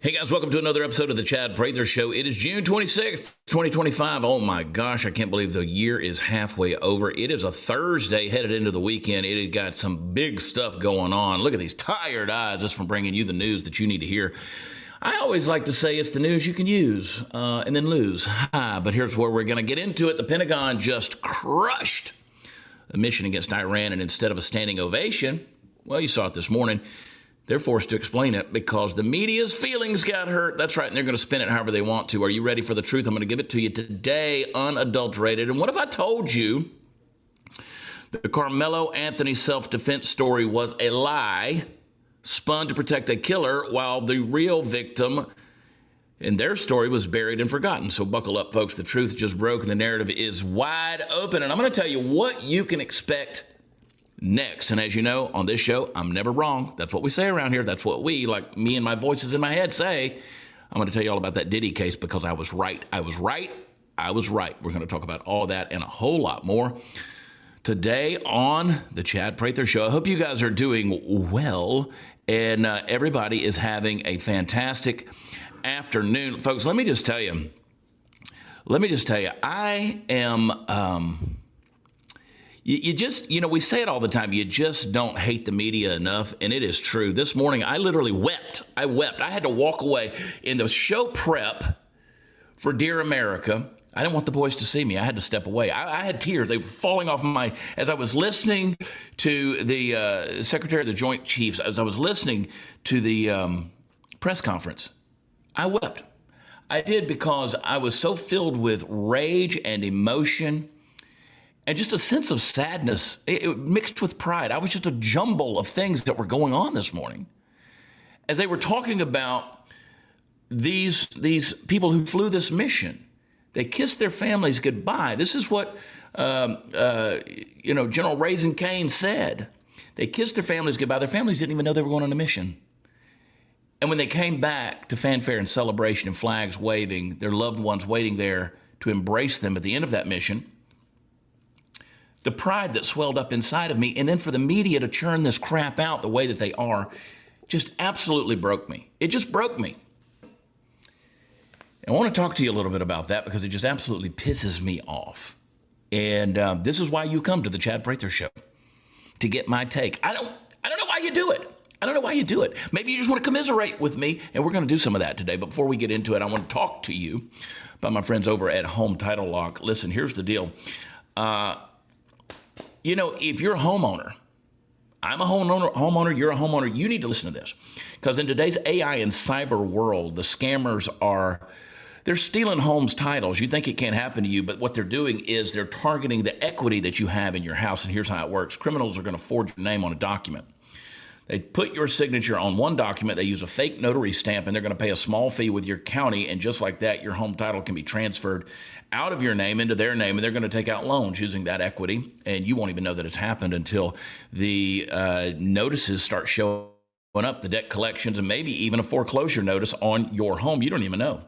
Hey guys, welcome to another episode of the Chad Prather Show. It is June 26th, 2025. Oh my gosh, I can't believe the year is halfway over. It is a Thursday headed into the weekend. It has got some big stuff going on. Look at these tired eyes just from bringing you the news that you need to hear. I always like to say it's the news you can use and then lose. But here's where we're going to get into it. The Pentagon just crushed a mission against Iran, and instead of a standing ovation, well, you saw it this morning, they're forced to explain it because the media's feelings got hurt. That's right, and they're going to spin it however they want to. Are you ready for the truth? I'm going to give it to you today, unadulterated. And what if I told you the Karmelo Anthony self-defense story was a lie spun to protect a killer while the real victim in their story was buried and forgotten? So buckle up, folks. The truth just broke, and the narrative is wide open. And I'm going to tell you what you can expect next. And as you know, on this show, I'm never wrong. That's what we say around here. That's what we, like me and my voices in my head, say. I'm going to tell you all about that Diddy case because I was right. I was right. I was right. We're going to talk about all that and a whole lot more today on the Chad Prather Show. I hope you guys are doing well and everybody is having a fantastic afternoon. Folks, let me just tell you, I am... You just, we say it all the time. You just don't hate the media enough. And it is true. This morning, I literally wept. I had to walk away in the show prep for Dear America. I didn't want the boys to see me. I had to step away. I had tears. They were falling off as I was listening to the Secretary of the Joint Chiefs, as I was listening to the press conference. I wept. I did because I was so filled with rage and emotion and just a sense of sadness, it mixed with pride. I was just a jumble of things that were going on this morning as they were talking about these people who flew this mission. They kissed their families goodbye. This is what General Raising Cane said. They kissed their families goodbye. Their families didn't even know they were going on a mission. And when they came back to fanfare and celebration and flags waving, their loved ones waiting there to embrace them at the end of that mission, the pride that swelled up inside of me, and then for the media to churn this crap out the way that they are, just absolutely broke me. It just broke me. And I want to talk to you a little bit about that because it just absolutely pisses me off. And this is why you come to the Chad Prather Show, to get my take. I don't know why you do it. I don't know why you do it. Maybe you just want to commiserate with me, and we're going to do some of that today. But before we get into it, I want to talk to you about my friends over at Home Title Lock. Listen, here's the deal. If you're a homeowner, I'm a homeowner, you're a homeowner, you need to listen to this. Because in today's AI and cyber world, the scammers they're stealing homes titles. You think it can't happen to you, but what they're doing is they're targeting the equity that you have in your house. And here's how it works. Criminals are going to forge your name on a document. They put your signature on one document, they use a fake notary stamp, and they're going to pay a small fee with your county. And just like that, your home title can be transferred out of your name into their name, and they're going to take out loans using that equity. And you won't even know that it's happened until the notices start showing up, the debt collections, and maybe even a foreclosure notice on your home. You don't even know.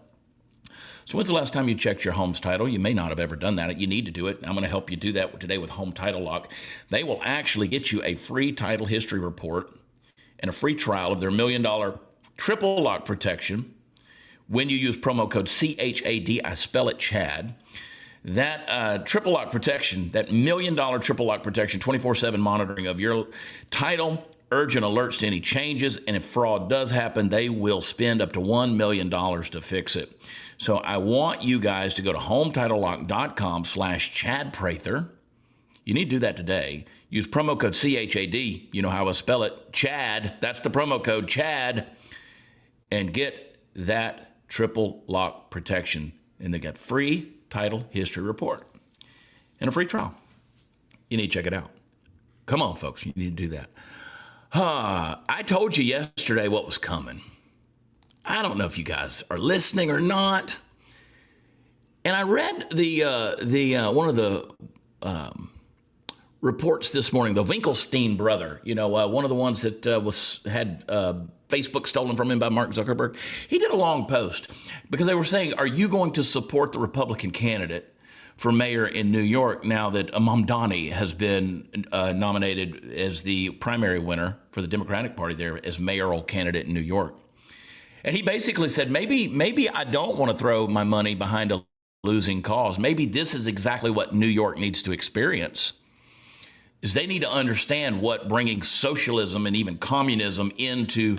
So when's the last time you checked your home's title? You may not have ever done that. You need to do it. I'm going to help you do that today with Home Title Lock. They will actually get you a free title history report and a free trial of their $1 million triple lock protection when you use promo code CHAD. I spell it Chad. That triple lock protection, that $1 million triple lock protection, 24/7 monitoring of your title, urgent alerts to any changes, and if fraud does happen, they will spend up to $1 million to fix it. So I want you guys to go to HometitleLock.com/Chad Prather. You need to do that today. Use promo code CHAD. You know how I spell it. Chad. That's the promo code, Chad. And get that triple lock protection. And they get free title history report and a free trial. You need to check it out. Come on, folks. You need to do that. I told you yesterday what was coming. I don't know if you guys are listening or not. And I read one of the reports this morning, the Winkelstein brother, one of the ones that had Facebook stolen from him by Mark Zuckerberg. He did a long post because they were saying, are you going to support the Republican candidate for mayor in New York now that Mamdani has been nominated as the primary winner for the Democratic Party there as mayoral candidate in New York? And he basically said, maybe I don't want to throw my money behind a losing cause. Maybe this is exactly what New York needs to experience, is they need to understand what bringing socialism and even communism into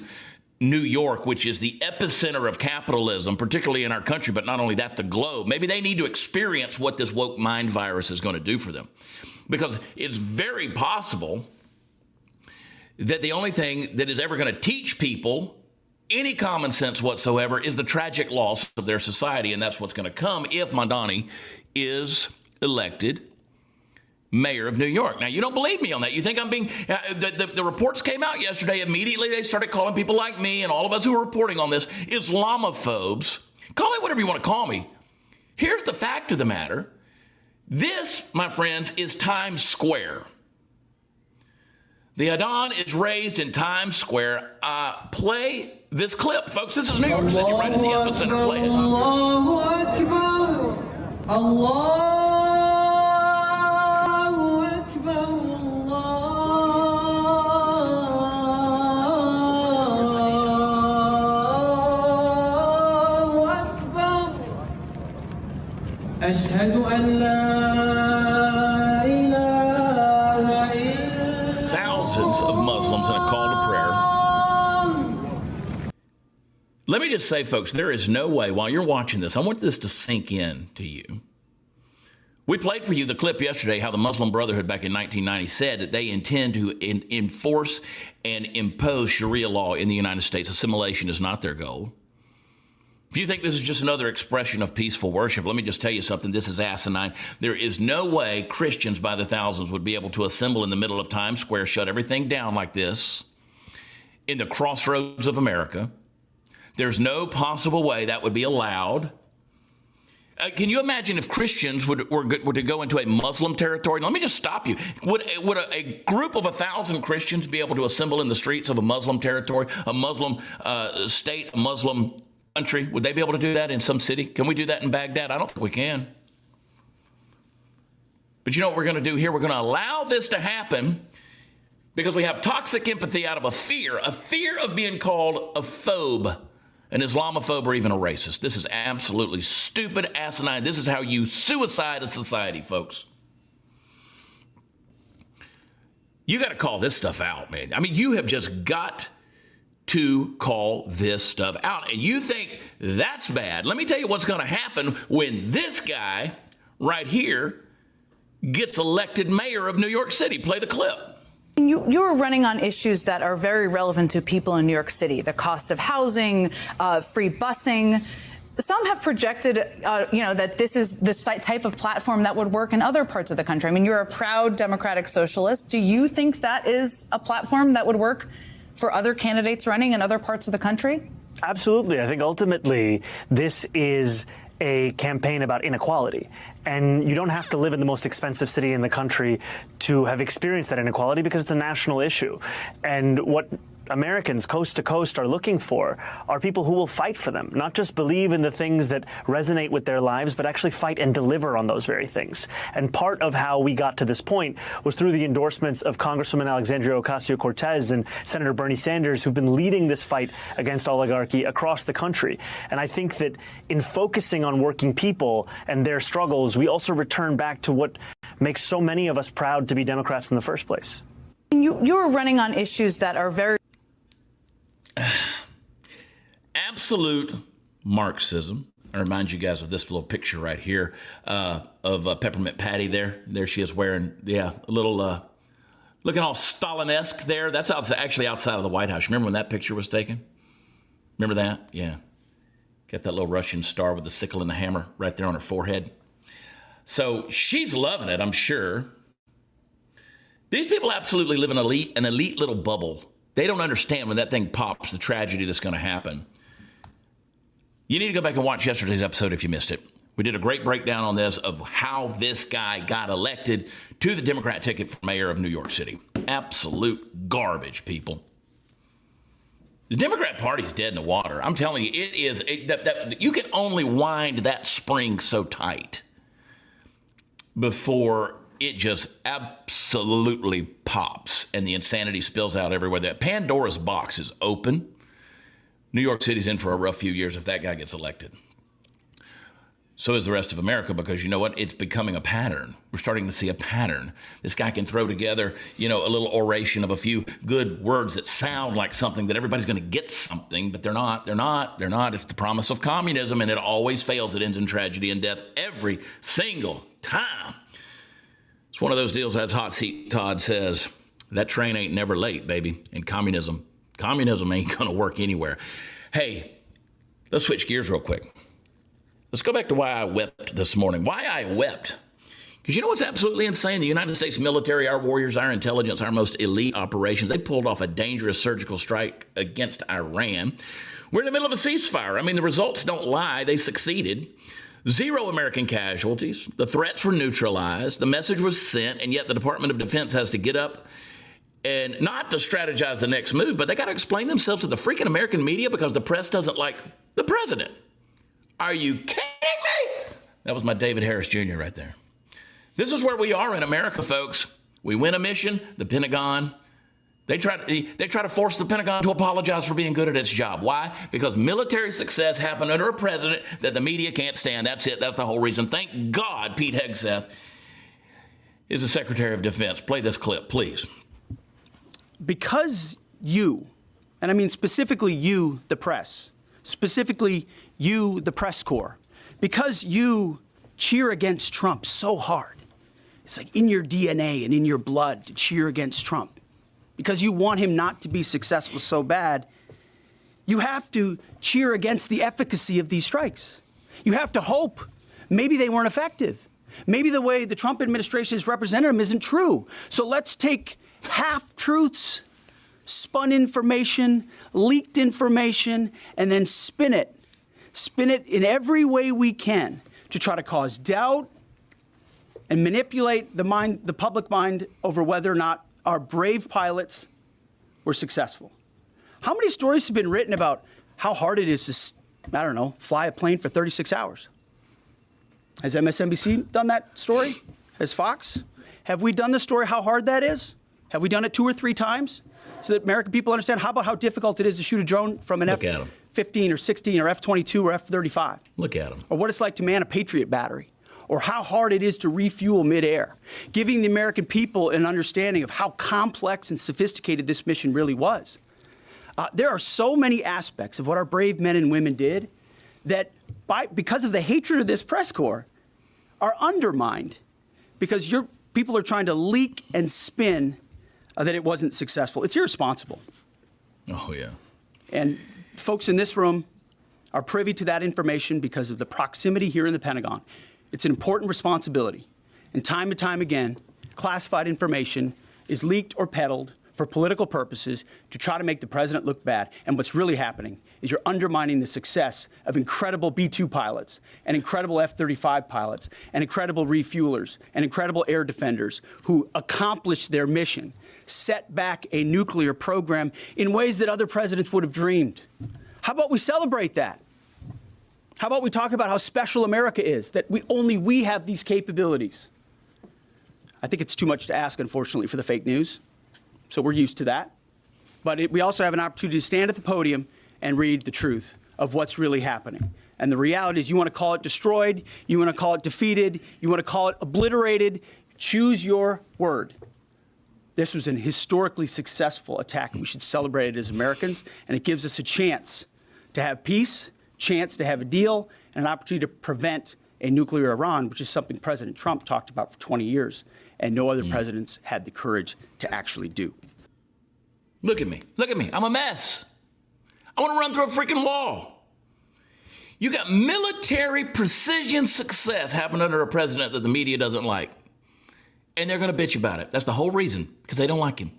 New York, which is the epicenter of capitalism, particularly in our country, but not only that, the globe. Maybe they need to experience what this woke mind virus is going to do for them, because it's very possible that the only thing that is ever going to teach people any common sense whatsoever is the tragic loss of their society. And that's what's going to come if Mamdani is elected mayor of New York. Now, you don't believe me on that. You think I'm being, the reports came out yesterday. Immediately, they started calling people like me and all of us who are reporting on this Islamophobes. Call me whatever you want to call me. Here's the fact of the matter. This, my friends, is Times Square. The Adhan is raised in Times Square. Play this clip, folks. This is New York City, right in the epicenter. Play it. Allahu Akbar. Allahu Akbar. Allahu Akbar. Ashhadu an la ilaha illa. Thousands of Muslims in a call to prayer. Let me just say, folks, there is no way, while you're watching this, I want this to sink in to you. We played for you the clip yesterday, how the Muslim Brotherhood back in 1990 said that they intend to enforce and impose Sharia law in the United States. Assimilation is not their goal. If you think this is just another expression of peaceful worship, let me just tell you something. This is asinine. There is no way Christians by the thousands would be able to assemble in the middle of Times Square, shut everything down like this, in the crossroads of America. There's no possible way that would be allowed. Can you imagine if Christians were to go into a Muslim territory? Let me just stop you. Would a group of 1,000 Christians be able to assemble in the streets of a Muslim territory, a Muslim state, a Muslim country? Would they be able to do that in some city? Can we do that in Baghdad? I don't think we can. But you know what we're going to do here? We're going to allow this to happen because we have toxic empathy out of a fear of being called a phobe, an Islamophobe, or even a racist. This is absolutely stupid, asinine. This is how you suicide a society, folks. You got to call this stuff out, man. I mean, you have just got to call this stuff out. And you think that's bad. Let me tell you what's going to happen when this guy right here gets elected mayor of New York City. Play the clip. You are running on issues that are very relevant to people in New York City, the cost of housing, free busing. Some have projected, that this is the type of platform that would work in other parts of the country. I mean, you're a proud democratic socialist. Do you think that is a platform that would work for other candidates running in other parts of the country? Absolutely. I think ultimately this is a campaign about inequality. And you don't have to live in the most expensive city in the country to have experienced that inequality, because it's a national issue. And what Americans coast to coast are looking for are people who will fight for them, not just believe in the things that resonate with their lives, but actually fight and deliver on those very things. And part of how we got to this point was through the endorsements of Congresswoman Alexandria Ocasio-Cortez and Senator Bernie Sanders, who've been leading this fight against oligarchy across the country. And I think that in focusing on working people and their struggles, we also return back to what makes so many of us proud to be Democrats in the first place. You're running on issues that are very absolute Marxism. I remind you guys of this little picture right here of Peppermint Patty there. There she is wearing, a little, looking all Stalin-esque there. That's actually outside of the White House. Remember when that picture was taken? Remember that? Yeah. Got that little Russian star with the sickle and the hammer right there on her forehead. So she's loving it, I'm sure. These people absolutely live in an elite little bubble. They don't understand when that thing pops, the tragedy that's going to happen. You need to go back and watch yesterday's episode if you missed it. We did a great breakdown on this of how this guy got elected to the Democrat ticket for mayor of New York City. Absolute garbage, people. The Democrat Party's dead in the water. I'm telling you, it is. You can only wind that spring so tight before it just absolutely pops and the insanity spills out everywhere. That Pandora's box is open. New York City's in for a rough few years if that guy gets elected. So is the rest of America, because you know what? It's becoming a pattern. We're starting to see a pattern. This guy can throw together, a little oration of a few good words that sound like something that everybody's going to get something, but they're not. It's the promise of communism, and it always fails. It ends in tragedy and death every single time. It's one of those deals, as Hot Seat Todd says, that train ain't never late, baby. And communism ain't going to work anywhere. Hey, let's switch gears real quick. Let's go back to why I wept this morning. Why I wept. Because you know what's absolutely insane? The United States military, our warriors, our intelligence, our most elite operations, they pulled off a dangerous surgical strike against Iran. We're in the middle of a ceasefire. I mean, the results don't lie. They succeeded. 0 American casualties. The threats were neutralized. The message was sent, and yet the Department of Defense has to get up and not to strategize the next move, but they got to explain themselves to the freaking American media because the press doesn't like the president. Are you kidding me? That was my David Harris Jr. right there. This is where we are in America, folks. We win a mission, the Pentagon, they try to force the Pentagon to apologize for being good at its job. Why? Because military success happened under a president that the media can't stand. That's it. That's the whole reason. Thank God Pete Hegseth is the Secretary of Defense. Play this clip, please. Because you, and I mean specifically you, the press, specifically you, the press corps, because you cheer against Trump so hard, it's like in your DNA and in your blood to cheer against Trump, because you want him not to be successful so bad, you have to cheer against the efficacy of these strikes. You have to hope maybe they weren't effective. Maybe the way the Trump administration has represented them isn't true. So let's take half-truths, spun information, leaked information, and then spin it in every way we can to try to cause doubt and manipulate the public mind over whether or not our brave pilots were successful. How many stories have been written about how hard it is to, fly a plane for 36 hours? Has MSNBC done that story? Has Fox? Have we done the story how hard that is? Have we done it 2 or 3 times so that American people understand? How about how difficult it is to shoot a drone from an F-15 or 16 or F-22 or F-35? Look at them. Or what it's like to man a Patriot battery. Or how hard it is to refuel midair. Giving the American people an understanding of how complex and sophisticated this mission really was. There are so many aspects of what our brave men and women did that, because of the hatred of this press corps, are undermined because your people are trying to leak and spin that it wasn't successful. It's irresponsible. Oh, yeah. And folks in this room are privy to that information because of the proximity here in the Pentagon. It's an important responsibility. And time again, classified information is leaked or peddled for political purposes to try to make the president look bad. And what's really happening is you're undermining the success of incredible B-2 pilots and incredible F-35 pilots and incredible refuelers and incredible air defenders who accomplished their mission, set back a nuclear program in ways that other presidents would have dreamed. How about we celebrate that? How about we talk about how special America is, that only we have these capabilities? I think it's too much to ask, unfortunately, for the fake news. So we're used to that. But we also have an opportunity to stand at the podium and read the truth of what's really happening. And the reality is, you want to call it destroyed, you want to call it defeated, you want to call it obliterated, choose your word. This was an historically successful attack, and we should celebrate it as Americans. And it gives us a chance to have peace, chance to have a deal, and an opportunity to prevent a nuclear Iran, which is something President Trump talked about for 20 years, and no other presidents had the courage to actually do. Look at me. Look at me. I'm a mess. I want to run through a freaking wall. You got military precision success happening under a president that the media doesn't like. And they're going to bitch about it. That's the whole reason, because they don't like him.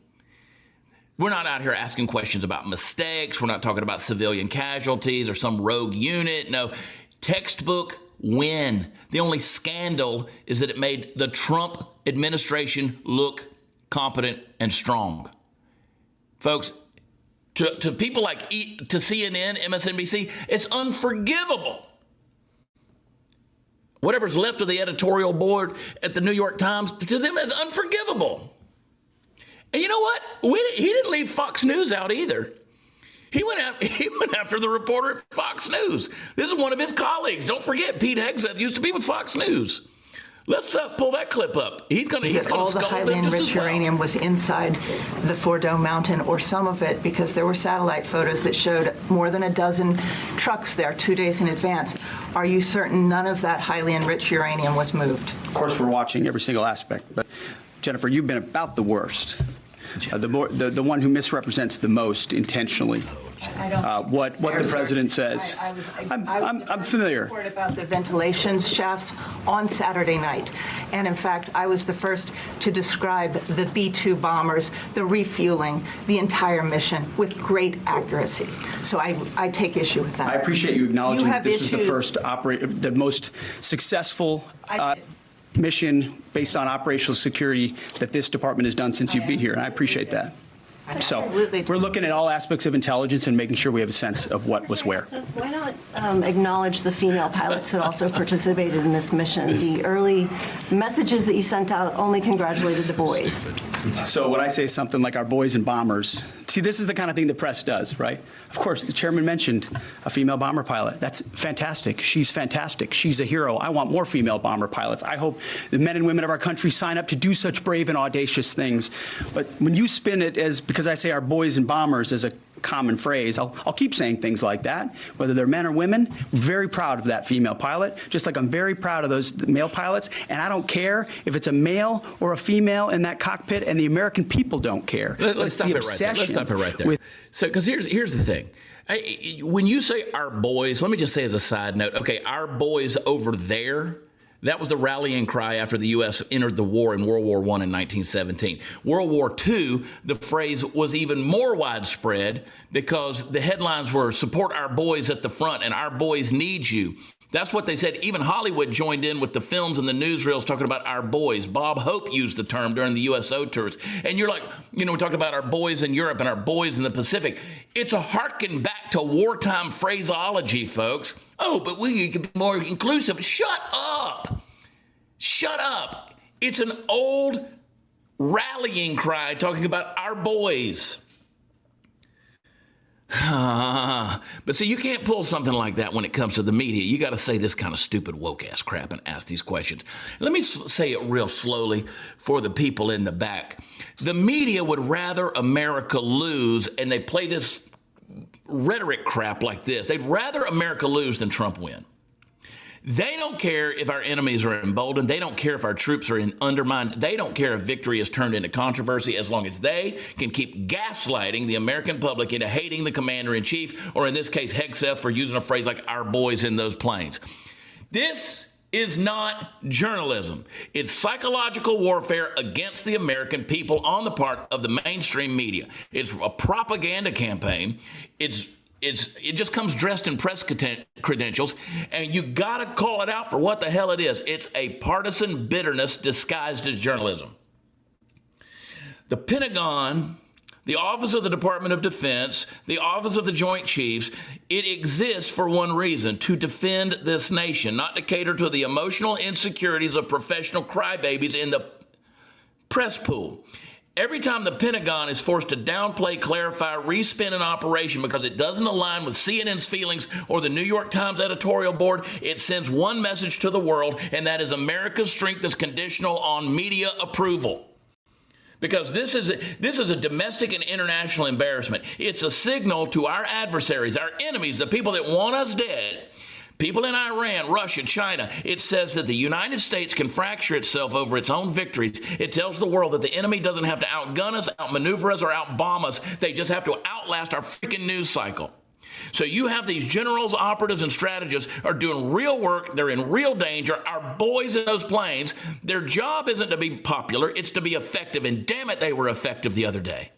We're not out here asking questions about mistakes. We're not talking about civilian casualties or some rogue unit. No, textbook win. The only scandal is that it made the Trump administration look competent and strong. Folks, to people like to CNN, MSNBC, it's unforgivable. Whatever's left of the editorial board at the New York Times, to them, is unforgivable. And you know what? He didn't leave Fox News out either. He went after the reporter at Fox News. This is one of his colleagues. Don't forget, Pete Hegseth used to be with Fox News. Let's pull that clip up. He's going to all the highly enriched uranium was inside the Fordo mountain, or some of it, because there were satellite photos that showed more than a dozen trucks there 2 days in advance. Are you certain none of that highly enriched uranium was moved? Of course, we're watching every single aspect. But, Jennifer, you've been about the worst. The one who misrepresents the most intentionally. What the president says. I'm familiar. Report about the ventilation shafts on Saturday night, and in fact, I was the first to describe the B-2 bombers, the refueling, the entire mission with great accuracy. So I take issue with that. I appreciate you acknowledging that this was the first the most successful mission based on operational security that this department has done since you've been here, and I appreciate that. So we're looking at all aspects of intelligence and making sure we have a sense of what was where. So why not acknowledge the female pilots that also participated in this mission? The early messages that you sent out only congratulated the boys. So when I say something like our boys and bombers, see, this is the kind of thing the press does, right? Of course, the chairman mentioned a female bomber pilot. That's fantastic. She's fantastic. She's a hero. I want more female bomber pilots. I hope the men and women of our country sign up to do such brave and audacious things. But when you spin it as, because I say our boys and bombers as a common phrase, I'll keep saying things like that, whether they're men or women. I'm very proud of that female pilot, just like I'm very proud of those male pilots. And I don't care if it's a male or a female in that cockpit, and the American people don't care. Let's stop it right there. Let's stop it right there. So, because here's the thing. When you say our boys, let me just say as a side note, okay, our boys over there, that was the rallying cry after the U.S. entered the war in World War I in 1917. World War II, the phrase was even more widespread because the headlines were support our boys at the front and our boys need you. That's what they said. Even Hollywood joined in with the films and the newsreels talking about our boys. Bob Hope used the term during the USO tours. And you're like, we talked about our boys in Europe and our boys in the Pacific. It's a harken back to wartime phraseology, folks. Oh, but we could be more inclusive. Shut up. Shut up. It's an old rallying cry talking about our boys. But see, you can't pull something like that when it comes to the media. You got to say this kind of stupid woke ass crap and ask these questions. Let me say it real slowly for the people in the back. The media would rather America lose, and they play this rhetoric crap like this. They'd rather America lose than Trump win. They don't care if our enemies are emboldened. They don't care if our troops are undermined. They don't care if victory is turned into controversy as long as they can keep gaslighting the American public into hating the commander-in-chief, or in this case, Hegseth, for using a phrase like our boys in those planes. This is not journalism. It's psychological warfare against the American people on the part of the mainstream media. It's a propaganda campaign. It just comes dressed in press credentials, and you got to call it out for what the hell it is. It's a partisan bitterness disguised as journalism. The Pentagon, the Office of the Department of Defense, the Office of the Joint Chiefs, it exists for one reason: to defend this nation, not to cater to the emotional insecurities of professional crybabies in the press pool. Every time the Pentagon is forced to downplay, clarify, respin an operation because it doesn't align with CNN's feelings or the New York Times editorial board, it sends one message to the world, and that is America's strength is conditional on media approval. Because this is a domestic and international embarrassment. It's a signal to our adversaries, our enemies, the people that want us dead. People in Iran, Russia, China, it says that the United States can fracture itself over its own victories. It tells the world that the enemy doesn't have to outgun us, outmaneuver us, or outbomb us. They just have to outlast our freaking news cycle. So you have these generals, operatives, and strategists are doing real work. They're in real danger. Our boys in those planes, their job isn't to be popular. It's to be effective. And damn it, they were effective the other day.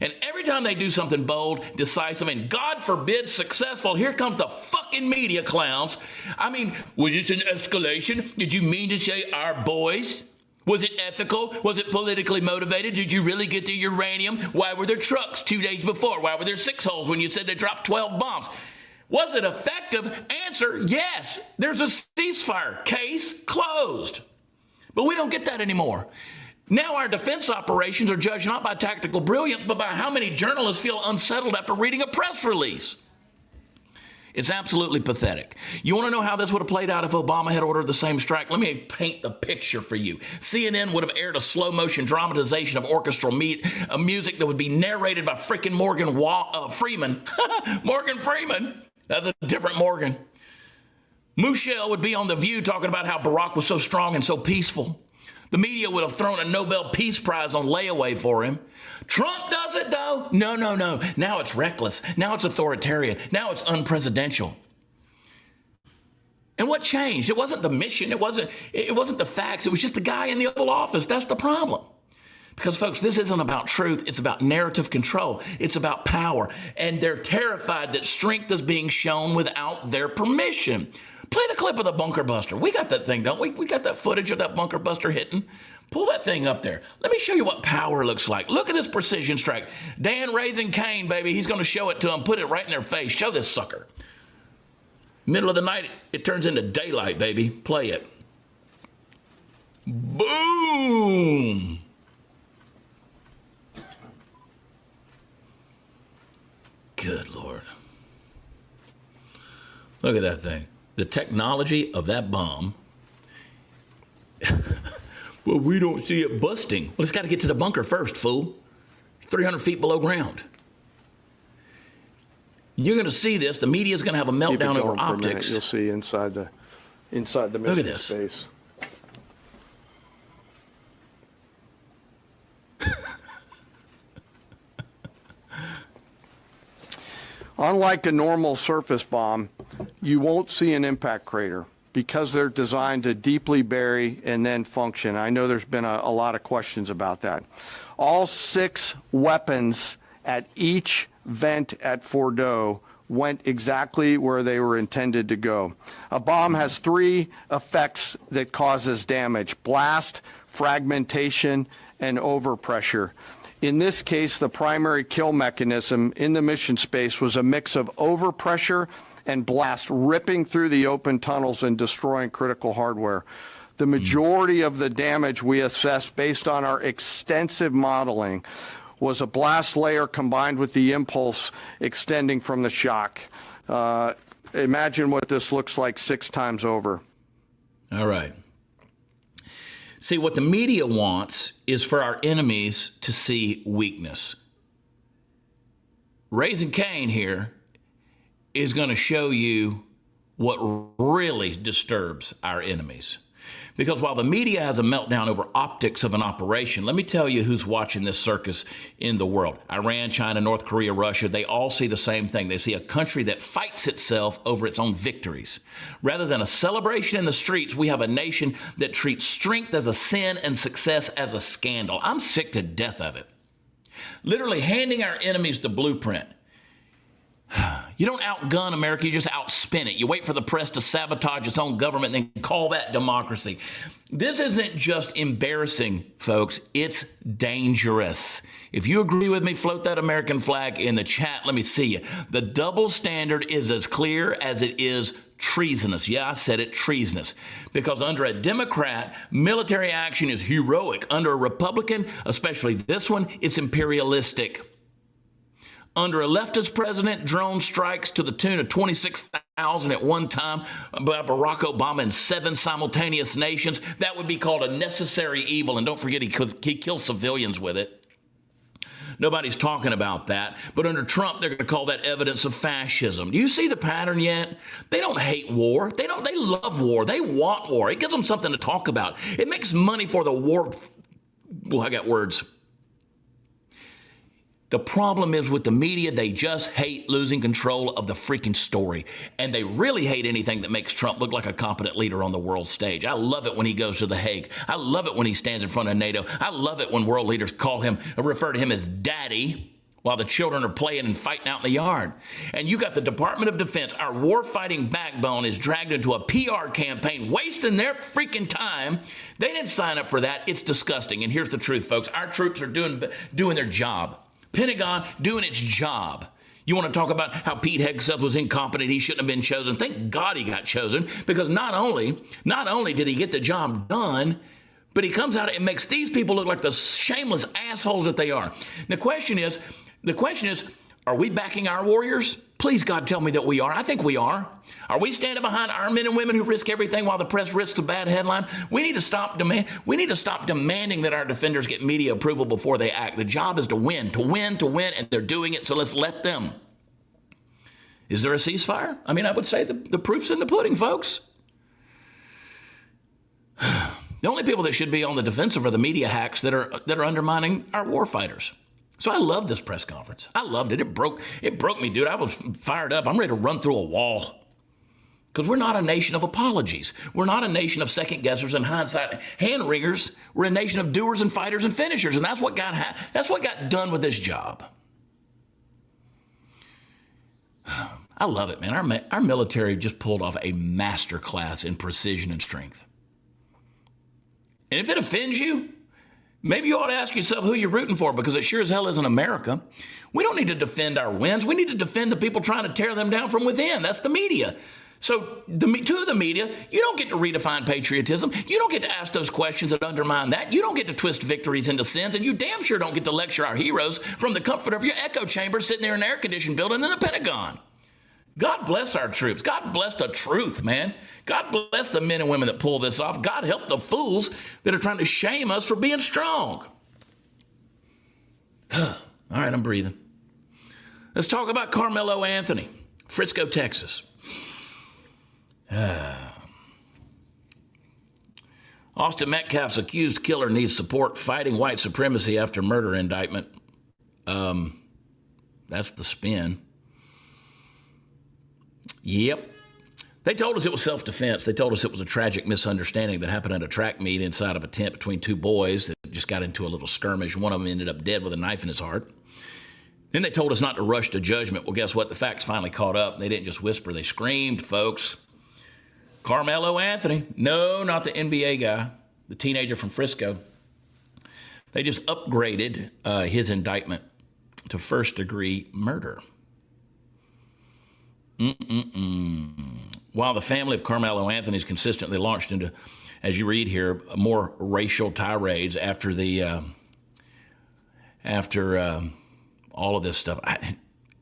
And every time they do something bold, decisive, and God forbid successful, here comes the fucking media clowns. I mean, was this an escalation? Did you mean to say our boys? Was it ethical? Was it politically motivated? Did you really get the uranium? Why were there trucks 2 days before? Why were there 6 holes when you said they dropped 12 bombs? Was it effective? Answer, yes. There's a ceasefire. Case closed. But we don't get that anymore. Now our defense operations are judged not by tactical brilliance, but by how many journalists feel unsettled after reading a press release. It's absolutely pathetic. You want to know how this would have played out if Obama had ordered the same strike? Let me paint the picture for you. CNN would have aired a slow-motion dramatization of orchestral music that would be narrated by freaking Morgan Freeman. Morgan Freeman. That's a different Morgan. Michelle would be on The View talking about how Barack was so strong and so peaceful. The media would have thrown a Nobel Peace Prize on layaway for him. Trump does it, though. No. Now it's reckless. Now it's authoritarian. Now it's unpresidential. And what changed? It wasn't the mission. It wasn't the facts. It was just the guy in the Oval Office. That's the problem. Because, folks, this isn't about truth. It's about narrative control. It's about power. And they're terrified that strength is being shown without their permission. Play the clip of the bunker buster. We got that thing, don't we? We got that footage of that bunker buster hitting. Pull that thing up there. Let me show you what power looks like. Look at this precision strike. Dan raising Cain, baby. He's going to show it to them. Put it right in their face. Show this sucker. Middle of the night, it turns into daylight, baby. Play it. Boom. Good Lord. Look at that thing. The technology of that bomb. Well, we don't see it busting. Well, it's got to get to the bunker first, fool. 300 feet below ground. You're going to see this. The media is going to have a meltdown over optics. You'll see inside the mission space. Unlike a normal surface bomb, you won't see an impact crater because they're designed to deeply bury and then function. I know there's been a lot of questions about that. All 6 weapons at each vent at Fordo went exactly where they were intended to go. A bomb has 3 effects that causes damage: blast, fragmentation, and overpressure. In this case, the primary kill mechanism in the mission space was a mix of overpressure and blast, ripping through the open tunnels and destroying critical hardware. The majority of the damage we assessed based on our extensive modeling was a blast layer combined with the impulse extending from the shock. Imagine what this looks like 6 times over. All right. See, what the media wants is for our enemies to see weakness. Raising Cain here is going to show you what really disturbs our enemies. Because while the media has a meltdown over optics of an operation, let me tell you who's watching this circus in the world. Iran, China, North Korea, Russia, they all see the same thing. They see a country that fights itself over its own victories. Rather than a celebration in the streets, we have a nation that treats strength as a sin and success as a scandal. I'm sick to death of it. Literally handing our enemies the blueprint. You don't outgun America, you just outspin it. You wait for the press to sabotage its own government and then call that democracy. This isn't just embarrassing, folks. It's dangerous. If you agree with me, float that American flag in the chat. Let me see you. The double standard is as clear as it is treasonous. Yeah, I said it, treasonous. Because under a Democrat, military action is heroic. Under a Republican, especially this one, it's imperialistic. Under a leftist president, drone strikes to the tune of 26,000 at one time by Barack Obama in 7 simultaneous nations. That would be called a necessary evil. And don't forget, he killed civilians with it. Nobody's talking about that. But under Trump, they're going to call that evidence of fascism. Do you see the pattern yet? They don't hate war. They love war. They want war. It gives them something to talk about. It makes money for the war. Well, I got words. The problem is with the media, they just hate losing control of the freaking story. And they really hate anything that makes Trump look like a competent leader on the world stage. I love it when he goes to The Hague. I love it when he stands in front of NATO. I love it when world leaders refer to him as daddy while the children are playing and fighting out in the yard. And you got the Department of Defense, our war-fighting backbone, is dragged into a PR campaign, wasting their freaking time. They didn't sign up for that. It's disgusting. And here's the truth, folks. Our troops are doing their job. Pentagon doing its job. You want to talk about how Pete Hegseth was incompetent, he shouldn't have been chosen. Thank God he got chosen, because not only did he get the job done, But he comes out and makes these people look like the shameless assholes that they are. The question is, are we backing our warriors? Please, God, tell me that we are. I think we are. Are we standing behind our men and women who risk everything while the press risks a bad headline? We need to stop demanding that our defenders get media approval before they act. The job is to win, and they're doing it, so let's let them. Is there a ceasefire? I mean, I would say the proof's in the pudding, folks. The only people that should be on the defensive are the media hacks that are undermining our war fighters. So I love this press conference. I loved it. It broke me, dude. I was fired up. I'm ready to run through a wall. Because we're not a nation of apologies. We're not a nation of second guessers and hindsight hand wringers. We're a nation of doers and fighters and finishers, and that's what got done with this job. I love it, man. Our military just pulled off a master class in precision and strength. And if it offends you, maybe you ought to ask yourself who you're rooting for, because it sure as hell isn't America. We don't need to defend our wins. We need to defend the people trying to tear them down from within. That's the media. So to the media, you don't get to redefine patriotism. You don't get to ask those questions that undermine that. You don't get to twist victories into sins, and you damn sure don't get to lecture our heroes from the comfort of your echo chamber sitting there in an air-conditioned building in the Pentagon. God bless our troops. God bless the truth, man. God bless the men and women that pull this off. God help the fools that are trying to shame us for being strong. All right, I'm breathing. Let's talk about Karmelo Anthony, Frisco, Texas. Austin Metcalf's accused killer needs support fighting white supremacy after murder indictment. That's the spin. Yep. They told us it was self-defense. They told us it was a tragic misunderstanding that happened at a track meet inside of a tent between two boys that just got into a little skirmish. One of them ended up dead with a knife in his heart. Then they told us not to rush to judgment. Well, guess what? The facts finally caught up. They didn't just whisper. They screamed, folks. Karmelo Anthony. No, not the NBA guy. The teenager from Frisco. They just upgraded his indictment to first-degree murder. While the family of Karmelo Anthony's consistently launched into, as you read here, more racial tirades after all of this stuff,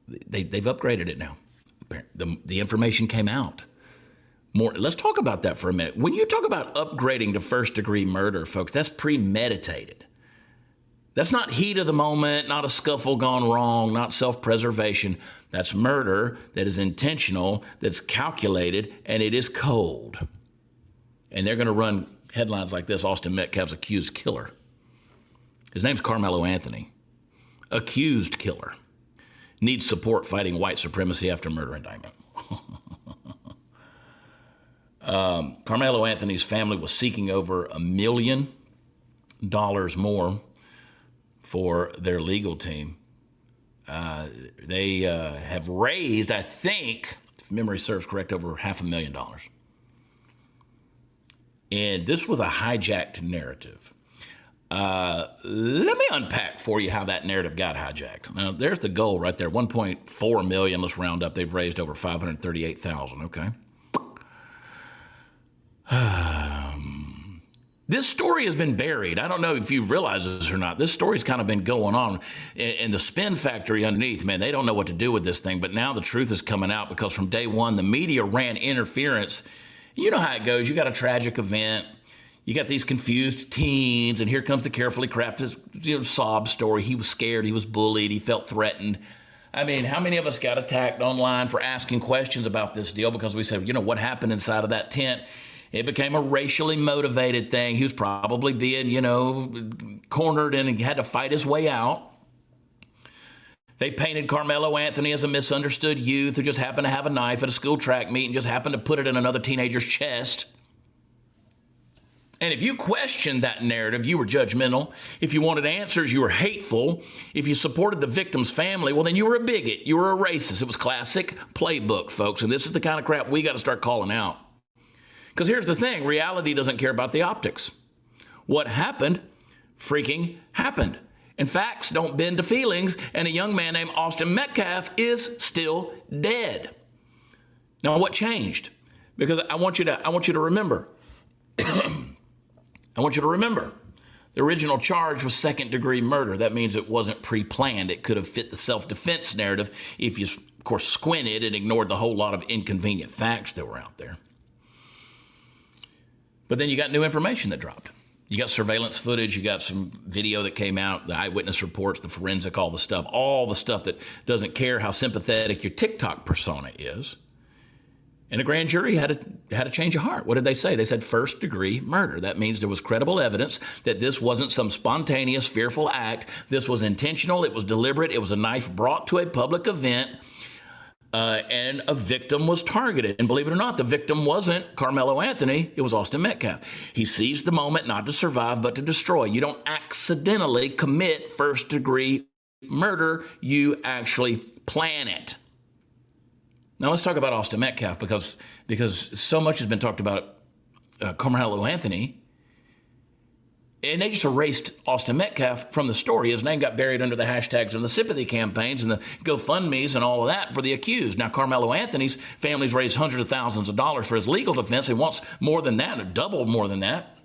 they've upgraded it now. The information came out. Let's talk about that for a minute. When you talk about upgrading to first-degree murder, folks, that's premeditated. That's not heat of the moment, not a scuffle gone wrong, not self-preservation. That's murder that is intentional, that's calculated, and it is cold. And they're going to run headlines like this: Austin Metcalf's accused killer. His name's Karmelo Anthony. Accused killer. Needs support fighting white supremacy after murder indictment. Karmelo Anthony's family was seeking over $1 million more for their legal team. They have raised, I think, if memory serves correct, over $500,000. And this was a hijacked narrative. Let me unpack for you how that narrative got hijacked. Now, there's the goal right there, $1.4 million. Let's round up. They've raised over $538,000, okay? This story has been buried. I don't know if you realize this or not. This story's kind of been going on. And the spin factory underneath, man, they don't know what to do with this thing. But now the truth is coming out because from day one, the media ran interference. You know how it goes. You got a tragic event. You got these confused teens. And here comes the carefully crafted sob story. He was scared. He was bullied. He felt threatened. I mean, how many of us got attacked online for asking questions about this deal because we said, what happened inside of that tent? It became a racially motivated thing. He was probably being, cornered and he had to fight his way out. They painted Karmelo Anthony as a misunderstood youth who just happened to have a knife at a school track meet and just happened to put it in another teenager's chest. And if you questioned that narrative, you were judgmental. If you wanted answers, you were hateful. If you supported the victim's family, well, then you were a bigot. You were a racist. It was classic playbook, folks. And this is the kind of crap we got to start calling out. Because here's the thing, reality doesn't care about the optics. What happened freaking happened. And facts don't bend to feelings, and a young man named Austin Metcalf is still dead. Now, what changed? Because I want you to remember, I want you to remember, the original charge was second-degree murder. That means it wasn't pre-planned. It could have fit the self-defense narrative if you, of course, squinted and ignored the whole lot of inconvenient facts that were out there. But then you got new information that dropped. You got surveillance footage. You got some video that came out, the eyewitness reports, the forensic, all the stuff that doesn't care how sympathetic your TikTok persona is. And a grand jury had a change of heart. What did they say? They said first-degree murder. That means there was credible evidence that this wasn't some spontaneous, fearful act. This was intentional. It was deliberate. It was a knife brought to a public event, and a victim was targeted. And believe it or not, the victim wasn't Karmelo Anthony. It was Austin Metcalf. He seized the moment not to survive, but to destroy. You don't accidentally commit first-degree murder. You actually plan it. Now let's talk about Austin Metcalf because so much has been talked about Karmelo Anthony, and they just erased Austin Metcalf from the story. His name got buried under the hashtags and the sympathy campaigns and the GoFundMes and all of that for the accused. Now Karmelo Anthony's family's raised hundreds of thousands of dollars for his legal defense and wants more than that, or double more than that.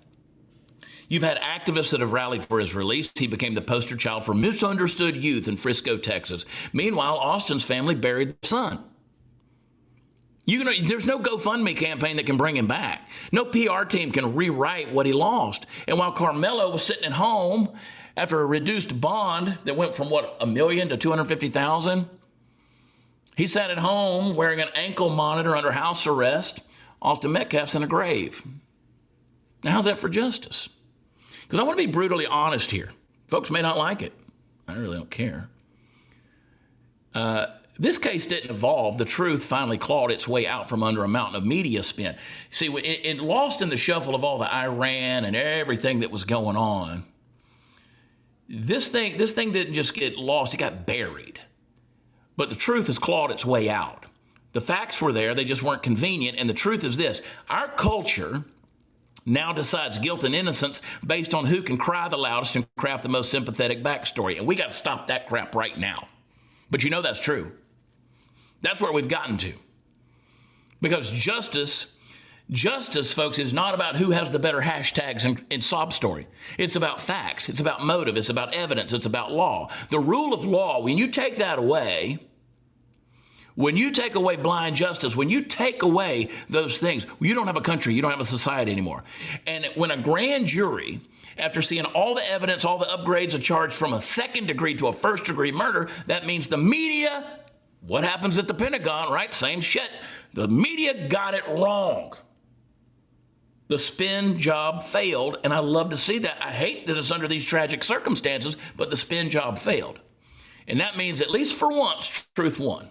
You've had activists that have rallied for his release. He became the poster child for misunderstood youth in Frisco, Texas. Meanwhile, Austin's family buried their son. There's no GoFundMe campaign that can bring him back. No PR team can rewrite what he lost. And while Karmelo was sitting at home after a reduced bond that went from, $1 million to $250,000, he sat at home wearing an ankle monitor under house arrest. Austin Metcalf's in a grave. Now, how's that for justice? Because I want to be brutally honest here. Folks may not like it. I really don't care. This case didn't evolve. The truth finally clawed its way out from under a mountain of media spin. See, it lost in the shuffle of all the Iran and everything that was going on. This thing didn't just get lost, it got buried. But the truth has clawed its way out. The facts were there, they just weren't convenient, and the truth is this: our culture now decides guilt and innocence based on who can cry the loudest and craft the most sympathetic backstory. And we got to stop that crap right now. But you know that's true. That's where we've gotten to. Because justice, folks, is not about who has the better hashtags in sob story. It's about facts. It's about motive. It's about evidence. It's about law. The rule of law, when you take that away, when you take away blind justice, when you take away those things, you don't have a country. You don't have a society anymore. And when a grand jury, after seeing all the evidence, all the upgrades of charge from a second degree to a first degree murder, that means the media, what happens at the Pentagon, right? Same shit. The media got it wrong. The spin job failed, and I love to see that. I hate that it's under these tragic circumstances, but the spin job failed. And that means, at least for once, truth won.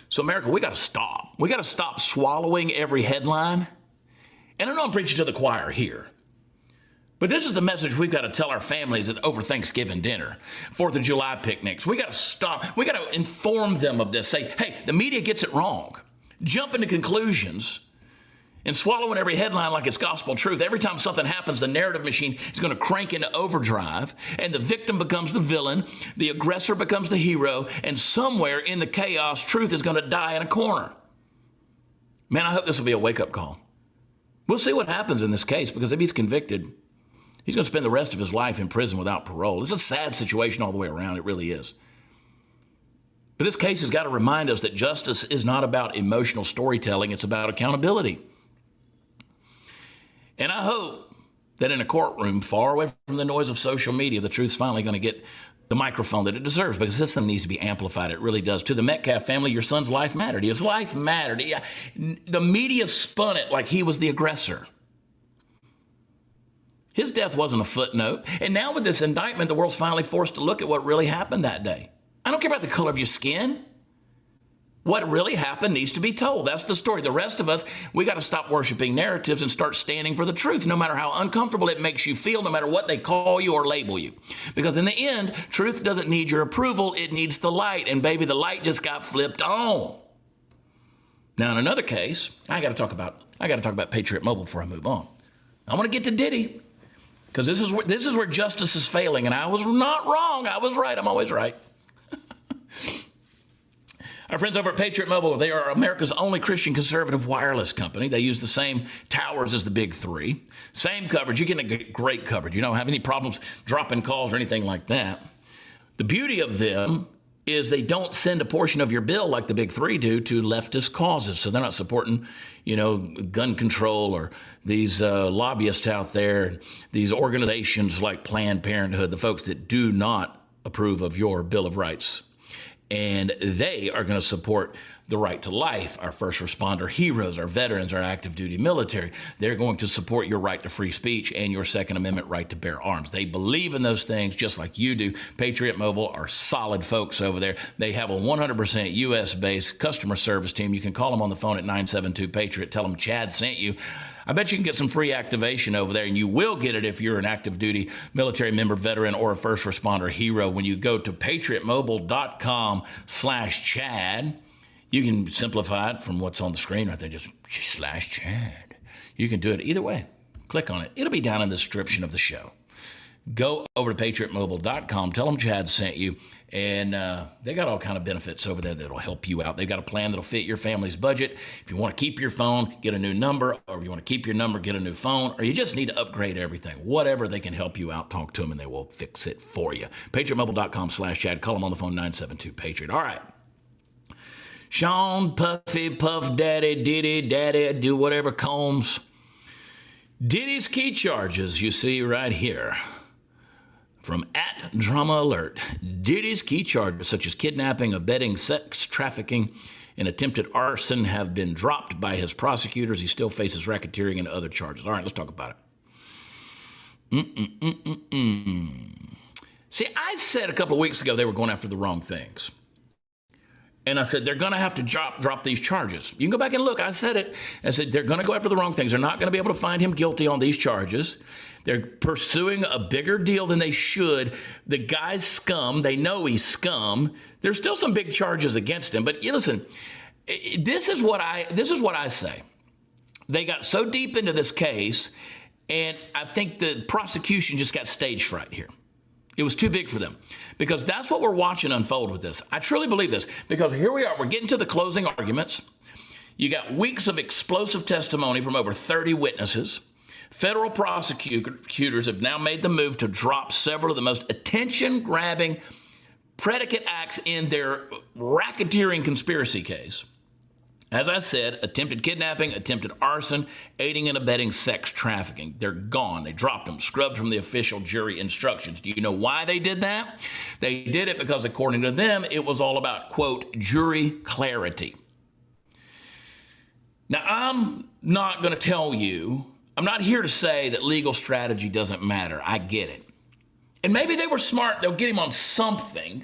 So America, we got to stop. We got to stop swallowing every headline. And I know I'm preaching to the choir here, but this is the message we've got to tell our families over Thanksgiving dinner, 4th of July picnics. We got to stop. We got to inform them of this. Say, hey, the media gets it wrong. Jump into conclusions and swallowing every headline like it's gospel truth. Every time something happens, the narrative machine is going to crank into overdrive, and the victim becomes the villain, the aggressor becomes the hero, and somewhere in the chaos, truth is going to die in a corner. Man, I hope this will be a wake-up call. We'll see what happens in this case, because if he's convicted, he's going to spend the rest of his life in prison without parole. It's a sad situation all the way around. It really is. But this case has got to remind us that justice is not about emotional storytelling. It's about accountability. And I hope that in a courtroom far away from the noise of social media, the truth's finally going to get the microphone that it deserves, because this thing needs to be amplified. It really does. To the Metcalf family, your son's life mattered. His life mattered. The media spun it like he was the aggressor. His death wasn't a footnote. And now with this indictment, the world's finally forced to look at what really happened that day. I don't care about the color of your skin. What really happened needs to be told. That's the story. The rest of us, we got to stop worshiping narratives and start standing for the truth, no matter how uncomfortable it makes you feel, no matter what they call you or label you. Because in the end, truth doesn't need your approval. It needs the light. And baby, the light just got flipped on. Now, in another case, I got to talk about Patriot Mobile before I move on. I want to get to Diddy, because this is where justice is failing. And I was not wrong. I was right. I'm always right. Our friends over at Patriot Mobile, they are America's only Christian conservative wireless company. They use the same towers as the big three. Same coverage. You get great coverage. You don't have any problems dropping calls or anything like that. The beauty of them is they don't send a portion of your bill like the big three do to leftist causes. So they're not supporting, gun control or these lobbyists out there, these organizations like Planned Parenthood, the folks that do not approve of your Bill of Rights. And they are going to support the right to life, our first responder heroes, our veterans, our active duty military. They're going to support your right to free speech and your Second Amendment right to bear arms. They believe in those things just like you do. Patriot Mobile are solid folks over there. They have a 100% U.S.-based customer service team. You can call them on the phone at 972-PATRIOT. Tell them Chad sent you. I bet you can get some free activation over there, and you will get it if you're an active duty military member, veteran, or a first responder hero. When you go to patriotmobile.com/Chad, you can simplify it from what's on the screen right there, just /Chad. You can do it either way. Click on it. It'll be down in the description of the show. Go over to patriotmobile.com. Tell them Chad sent you. And they got all kind of benefits over there that'll help you out. They've got a plan that'll fit your family's budget. If you want to keep your phone, get a new number. Or if you want to keep your number, get a new phone. Or you just need to upgrade everything. Whatever, they can help you out. Talk to them and they will fix it for you. patriotmobile.com/Chad. Call them on the phone, 972-PATRIOT. All right. Sean, Puffy, Puff Daddy, Diddy, Daddy, do whatever, Combs. Diddy's key charges, you see right here. From @DramaAlert, Diddy's key charges such as kidnapping, abetting, sex trafficking, and attempted arson have been dropped by his prosecutors. He still faces racketeering and other charges. All right, let's talk about it. See, I said a couple of weeks ago they were going after the wrong things. And I said, they're going to have to drop these charges. You can go back and look. I said it. I said, they're going to go after the wrong things. They're not going to be able to find him guilty on these charges. They're pursuing a bigger deal than they should. The guy's scum. They know he's scum. There's still some big charges against him. But listen, this is what I say. They got so deep into this case, and I think the prosecution just got stage fright here. It was too big for them because that's what we're watching unfold with this. I truly believe this because here we are. We're getting to the closing arguments. You got weeks of explosive testimony from over 30 witnesses. Federal prosecutors have now made the move to drop several of the most attention-grabbing predicate acts in their racketeering conspiracy case. As I said, attempted kidnapping, attempted arson, aiding and abetting sex trafficking. They're gone. They dropped them, scrubbed from the official jury instructions. Do you know why they did that? They did it because, according to them, it was all about, quote, jury clarity. Now, I'm not going to tell you, I'm not here to say that legal strategy doesn't matter. I get it. And maybe they were smart. They'll get him on something.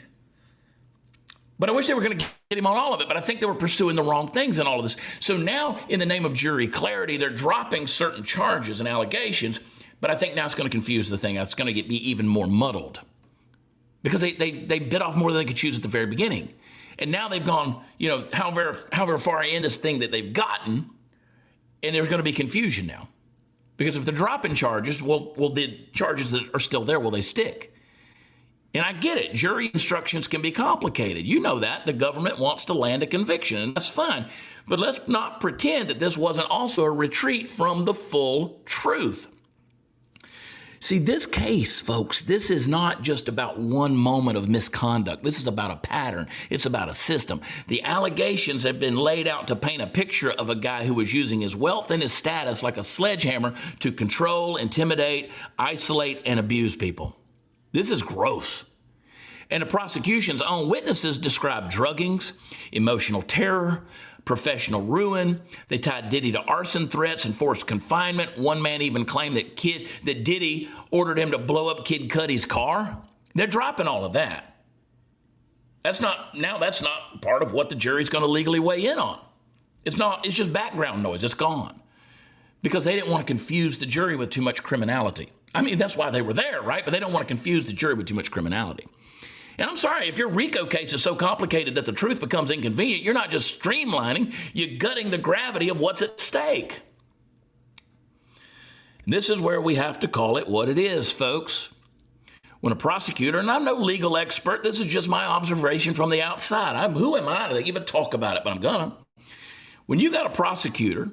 But I wish they were going to get him on all of it. But I think they were pursuing the wrong things in all of this. So now, in the name of jury clarity, they're dropping certain charges and allegations. But I think now it's going to confuse the thing. It's going to be even more muddled. Because they bit off more than they could choose at the very beginning. And now they've gone, however far in this thing that they've gotten. And there's going to be confusion now. Because if they're dropping charges, well, the charges that are still there, will they stick? And I get it. Jury instructions can be complicated. You know that. The government wants to land a conviction, and that's fine. But let's not pretend that this wasn't also a retreat from the full truth. See, this case, folks, this is not just about one moment of misconduct. This is about a pattern. It's about a system. The allegations have been laid out to paint a picture of a guy who was using his wealth and his status like a sledgehammer to control, intimidate, isolate, and abuse people. This is gross. And the prosecution's own witnesses describe druggings, emotional terror, professional ruin. They tied Diddy to arson threats and forced confinement. One man even claimed that Diddy ordered him to blow up Kid Cudi's car. They're dropping all of that. That's not part of what the jury's going to legally weigh in on. It's just background noise. It's gone. Because they didn't want to confuse the jury with too much criminality. I mean, that's why they were there, right? But they don't want to confuse the jury with too much criminality. And I'm sorry, if your RICO case is so complicated that the truth becomes inconvenient, you're not just streamlining, you're gutting the gravity of what's at stake. And this is where we have to call it what it is, folks. when a prosecutor, and I'm no legal expert, this is just my observation from the outside. Who am I to even talk about it, but I'm gonna. When you got a prosecutor,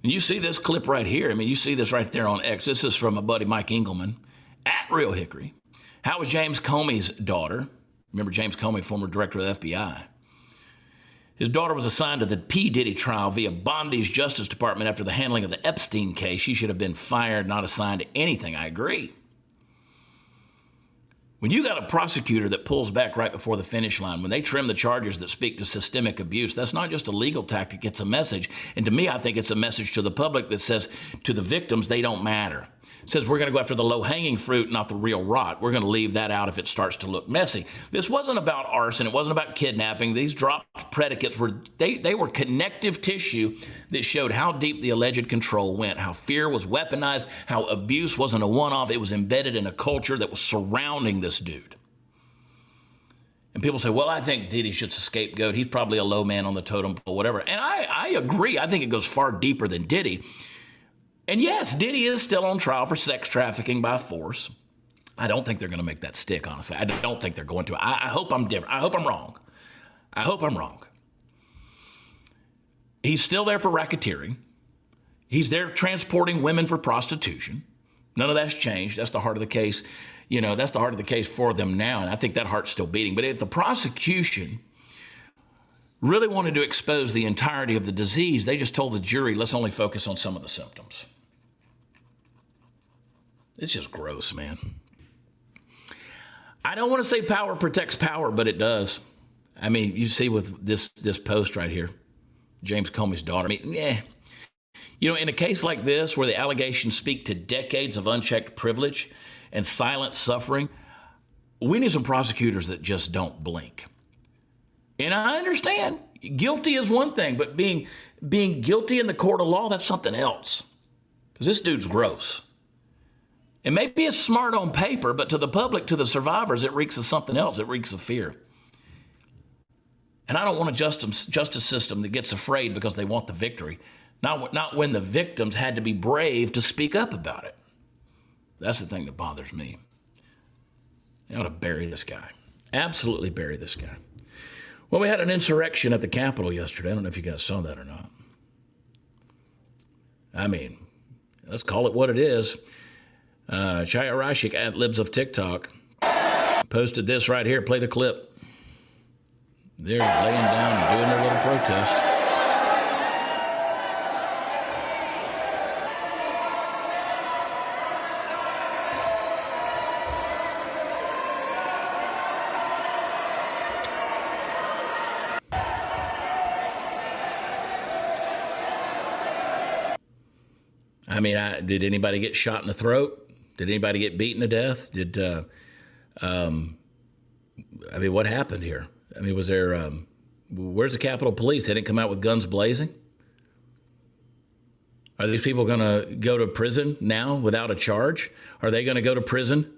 and you see this clip right here, I mean, you see this right there on X. This is from my buddy Mike Engelman at Real Hickory. How was James Comey's daughter? Remember James Comey, former director of the FBI. His daughter was assigned to the P. Diddy trial via Bondi's Justice Department after the handling of the Epstein case. She should have been fired, not assigned to anything. I agree. When you got a prosecutor that pulls back right before the finish line, when they trim the charges that speak to systemic abuse, that's not just a legal tactic, it's a message. And to me, I think it's a message to the public that says to the victims, they don't matter. It says we're going to go after the low-hanging fruit, not the real rot. We're going to leave that out if it starts to look messy. This wasn't about arson. It wasn't about kidnapping. These dropped predicates were, they were connective tissue that showed how deep the alleged control went, how fear was weaponized, how abuse wasn't a one-off. It was embedded in a culture that was surrounding this dude. And people say, well, I think Diddy's just a scapegoat. He's probably a low man on the totem pole, whatever. And I agree. I think it goes far deeper than Diddy. And yes, Diddy is still on trial for sex trafficking by force. I don't think they're going to make that stick, honestly. I don't think they're going to. I hope I'm different. I hope I'm wrong. I hope I'm wrong. He's still there for racketeering. He's there transporting women for prostitution. None of that's changed. That's the heart of the case. You know, that's the heart of the case for them now. And I think that heart's still beating. But if the prosecution really wanted to expose the entirety of the disease, they just told the jury, let's only focus on some of the symptoms. It's just gross, man. I don't want to say power protects power, but it does. I mean, you see with this post right here, James Comey's daughter. I mean, yeah. You know, in a case like this, where the allegations speak to decades of unchecked privilege and silent suffering, we need some prosecutors that just don't blink. And I understand, guilty is one thing, but being guilty in the court of law, that's something else. Because this dude's gross. It may be as smart on paper, but to the public, to the survivors, it reeks of something else. It reeks of fear. And I don't want a justice system that gets afraid because they want the victory. Not when the victims had to be brave to speak up about it. That's the thing that bothers me. They ought to bury this guy. Absolutely bury this guy. Well, we had an insurrection at the Capitol yesterday. I don't know if you guys saw that or not. I mean, let's call it what it is. Chaya Rashik at Libs of TikTok posted this right here. Play the clip. They're laying down and doing their little protest. I mean, did anybody get shot in the throat? Did anybody get beaten to death? I mean, what happened here? I mean, was there, where's the Capitol Police? They didn't come out with guns blazing? Are these people going to go to prison now without a charge? Are they going to go to prison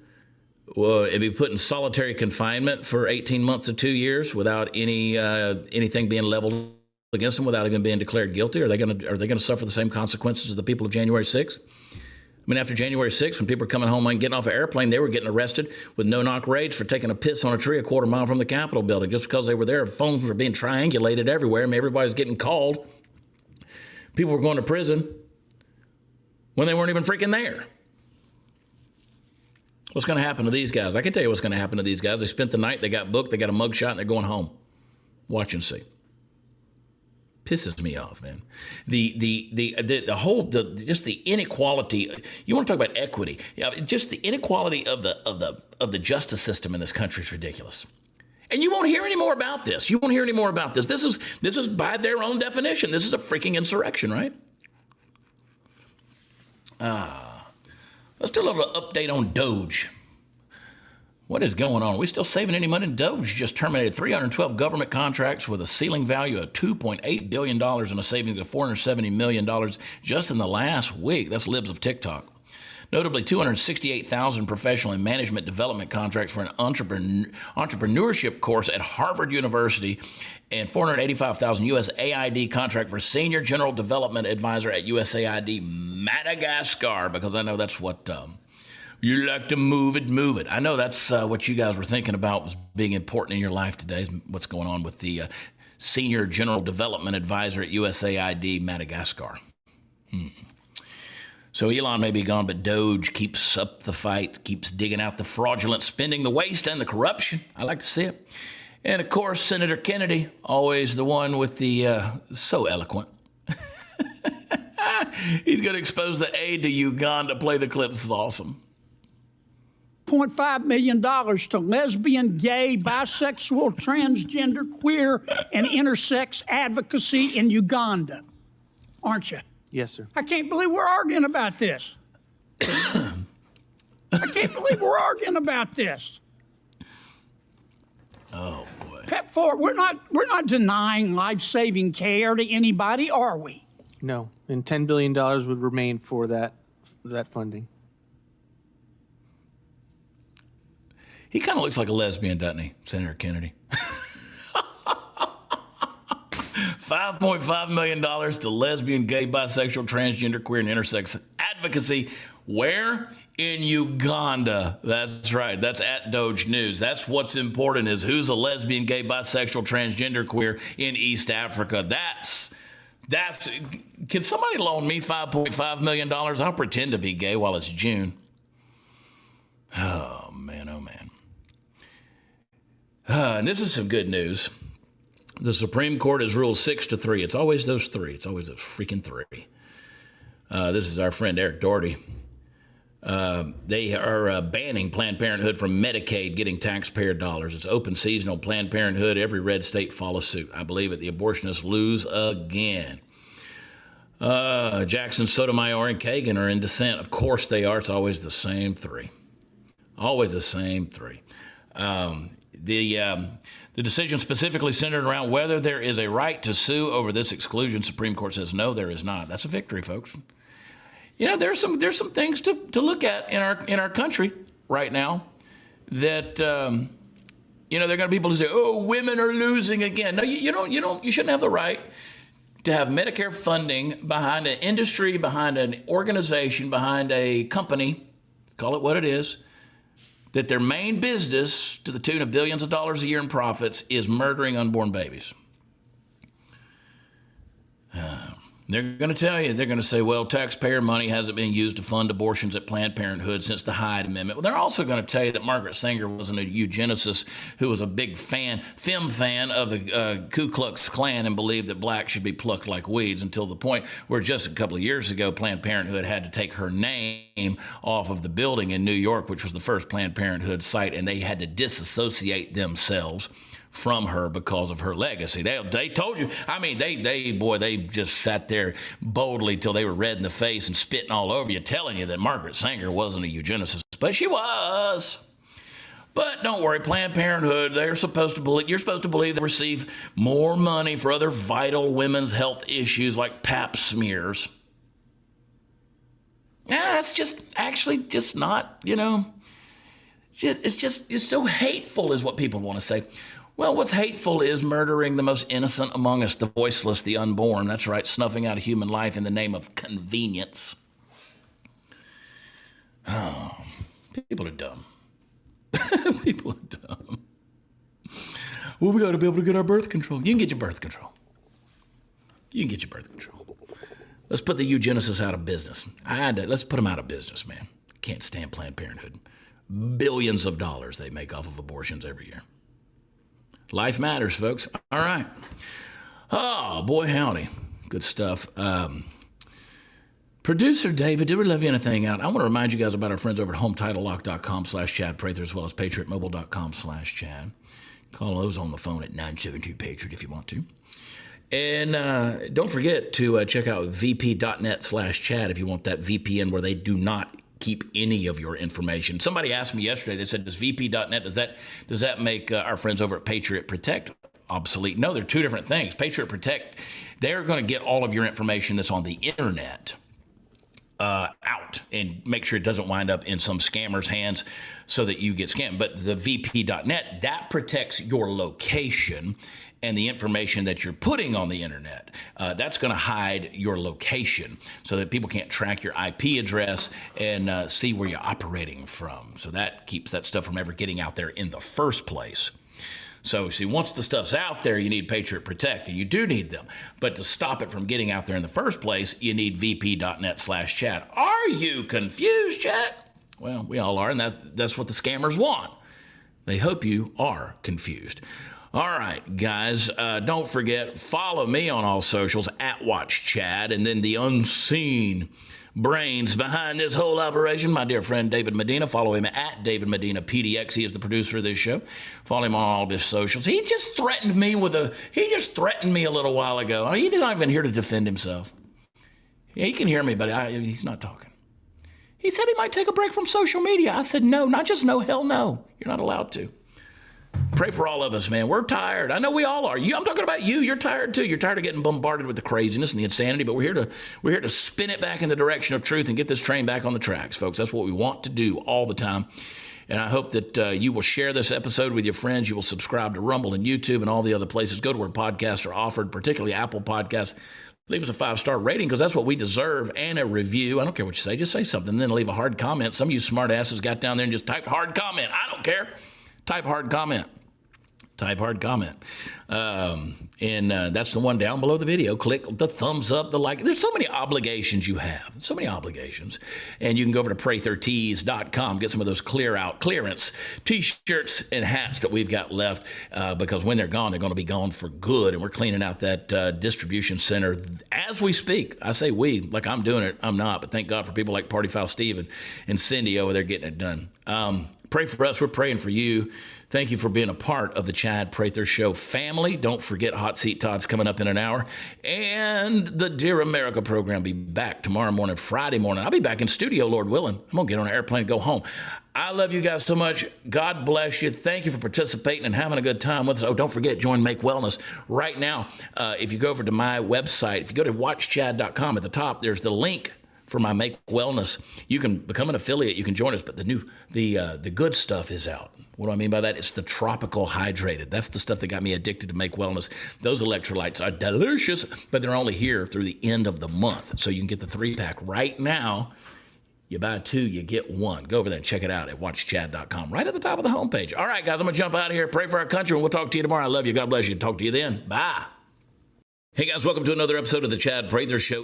and be put in solitary confinement for 18 months to 2 years without anything being leveled against them, without even being declared guilty? Are they going to suffer the same consequences as the people of January 6th? I mean, after January 6th, when people were coming home and getting off an airplane, they were getting arrested with no-knock raids for taking a piss on a tree a quarter mile from the Capitol building. Just because they were there, phones were being triangulated everywhere. I mean, everybody was getting called. People were going to prison when they weren't even freaking there. What's going to happen to these guys? I can tell you what's going to happen to these guys. They spent the night, they got booked, they got a mugshot, and they're going home. Watch and see. Pisses me off, man. Just the inequality. You want to talk about equity? Yeah, just the inequality of the justice system in this country is ridiculous. And you won't hear any more about this. You won't hear any more about this. This is by their own definition. This is a freaking insurrection, right? Let's do a little update on Doge. What is going on? Are we still saving any money? Doge just terminated 312 government contracts with a ceiling value of $2.8 billion and a savings of $470 million just in the last week. That's Libs of TikTok. Notably, 268,000 professional and management development contracts for an entrepreneurship course at Harvard University and 485,000 USAID contract for senior general development advisor at USAID Madagascar, because I know that's what You like to move it, move it. I know that's what you guys were thinking about was being important in your life today, what's going on with the Senior General Development Advisor at USAID Madagascar. So Elon may be gone, but Doge keeps up the fight, keeps digging out the fraudulent spending, the waste, and the corruption. I like to see it. And, of course, Senator Kennedy, always the one with the so eloquent. He's going to expose the aid to Uganda. Play the clip. This is awesome. $0.5 million to lesbian, gay, bisexual, transgender, queer, and intersex advocacy in Uganda. Aren't you? Yes, sir. I can't believe we're arguing about this. I can't believe we're arguing about this. Oh, boy. PEPFAR, we're not denying life-saving care to anybody, are we? No, and $10 billion would remain for that funding. He kind of looks like a lesbian, doesn't he, Senator Kennedy? $5.5 million to lesbian, gay, bisexual, transgender, queer, and intersex advocacy. Where? In Uganda. That's right. That's at Doge News. That's what's important is who's a lesbian, gay, bisexual, transgender, queer in East Africa. That's. Can somebody loan me $5.5 million? I'll pretend to be gay while it's June. Oh, man, oh, man. And this is some good news. The Supreme Court has ruled 6-3. It's always those three. It's always those freaking three. This is our friend Eric Doherty. They are banning Planned Parenthood from Medicaid getting taxpayer dollars. It's open season on Planned Parenthood. Every red state follows suit. I believe it. The abortionists lose again. Jackson, Sotomayor, and Kagan are in dissent. Of course they are. It's always the same three. Always the same three. The decision specifically centered around whether there is a right to sue over this exclusion. Supreme Court says no, there is not. That's a victory, folks. You know, there's some things to look at in our country right now that there are going to be people who say, "Oh, women are losing again." No, you shouldn't have the right to have Medicare funding behind an industry, behind an organization, behind a company. Call it what it is. That their main business, to the tune of billions of dollars a year in profits, is murdering unborn babies. They're going to tell you, they're going to say, well, taxpayer money hasn't been used to fund abortions at Planned Parenthood since the Hyde Amendment. Well, they're also going to tell you that Margaret Sanger wasn't a eugenicist who was a big fan of the Ku Klux Klan and believed that blacks should be plucked like weeds until the point where just a couple of years ago, Planned Parenthood had to take her name off of the building in New York, which was the first Planned Parenthood site, and they had to disassociate themselves from her because of her legacy. They told you, I mean, they just sat there boldly till they were red in the face and spitting all over you, telling you that Margaret Sanger wasn't a eugenicist, but she was. But don't worry, Planned Parenthood, you're supposed to believe they receive more money for other vital women's health issues like pap smears. Yeah, it's just not, it's so hateful is what people want to say. Well, what's hateful is murdering the most innocent among us, the voiceless, the unborn. That's right, snuffing out a human life in the name of convenience. Oh, people are dumb. People are dumb. Well, we got to be able to get our birth control. You can get your birth control. Let's put the eugenicists out of business. Let's put them out of business, man. Can't stand Planned Parenthood. Billions of dollars they make off of abortions every year. Life matters, folks. All right. Oh, boy, howdy. Good stuff. Producer David, did we leave anything out? I want to remind you guys about our friends over at HomeTitleLock.com/Chad Prather, as well as PatriotMobile.com/Chad. Call those on the phone at 972-PATRIOT if you want to. And don't forget to check out VP.net/Chad if you want that VPN where they do not keep any of your information. Somebody asked me yesterday, they said, does VP.net, does that make our friends over at Patriot Protect obsolete? No, they're two different things. Patriot Protect, they're going to get all of your information that's on the internet out and make sure it doesn't wind up in some scammer's hands so that you get scammed. But the VP.net, that protects your location and the information that you're putting on the internet. That's going to hide your location so that people can't track your IP address and see where you're operating from. So that keeps that stuff from ever getting out there in the first place. So, see, once the stuff's out there, you need Patriot Protect, and you do need them. But to stop it from getting out there in the first place, you need vp.net/Chad. Are you confused, Chad? Well, we all are, and that's what the scammers want. They hope you are confused. All right, guys, don't forget, follow me on all socials, @WatchChad, and then the unseen brains behind this whole operation, my dear friend David Medina. Follow him @DavidMedinaPDX. He is the producer of this show. Follow him on all of his socials. He just threatened me a little while ago. He did not even here to defend himself. Yeah, he can hear me, but he's not talking. He said he might take a break from social media. I said, no, not just no, hell no. You're not allowed to. Pray for all of us, man. We're tired. I know we all are. I'm talking about you. You're tired too. You're tired of getting bombarded with the craziness and the insanity, but we're here to spin it back in the direction of truth and get this train back on the tracks, folks. That's what we want to do all the time. And I hope that you will share this episode with your friends. You will subscribe to Rumble and YouTube and all the other places. Go to where podcasts are offered, particularly Apple Podcasts. Leave us a 5-star rating because that's what we deserve, and a review. I don't care what you say. Just say something, then leave a hard comment. Some of you smart asses got down there and just typed hard comment. I don't care. Type hard comment. Type hard comment. And that's the one down below the video. Click the thumbs up, the like. There's so many obligations you have. So many obligations. And you can go over to prathertees.com, get some of those clearance T-shirts and hats that we've got left because when they're gone, they're going to be gone for good. And we're cleaning out that distribution center as we speak. I say we, like I'm doing it. I'm not. But thank God for people like Party Foul Steve and Cindy over there getting it done. Pray for us. We're praying for you. Thank you for being a part of the Chad Prather Show family. Don't forget Hot Seat Todd's coming up in an hour. And the Dear America program will be back tomorrow morning, Friday morning. I'll be back in studio, Lord willing. I'm going to get on an airplane and go home. I love you guys so much. God bless you. Thank you for participating and having a good time with us. Oh, don't forget, join Make Wellness. Right now, if you go over to my website, if you go to watchchad.com, at the top, there's the link for my Make Wellness. You can become an affiliate. You can join us, but the good stuff is out. What do I mean by that? It's the tropical hydrated. That's the stuff that got me addicted to Make Wellness. Those electrolytes are delicious, but they're only here through the end of the month. So you can get the 3-pack right now. You buy 2, you get 1. Go over there and check it out at watchchad.com, right at the top of the homepage. All right, guys, I'm going to jump out of here. Pray for our country, and we'll talk to you tomorrow. I love you. God bless you. Talk to you then. Bye. Hey, guys, welcome to another episode of the Chad Prather Show.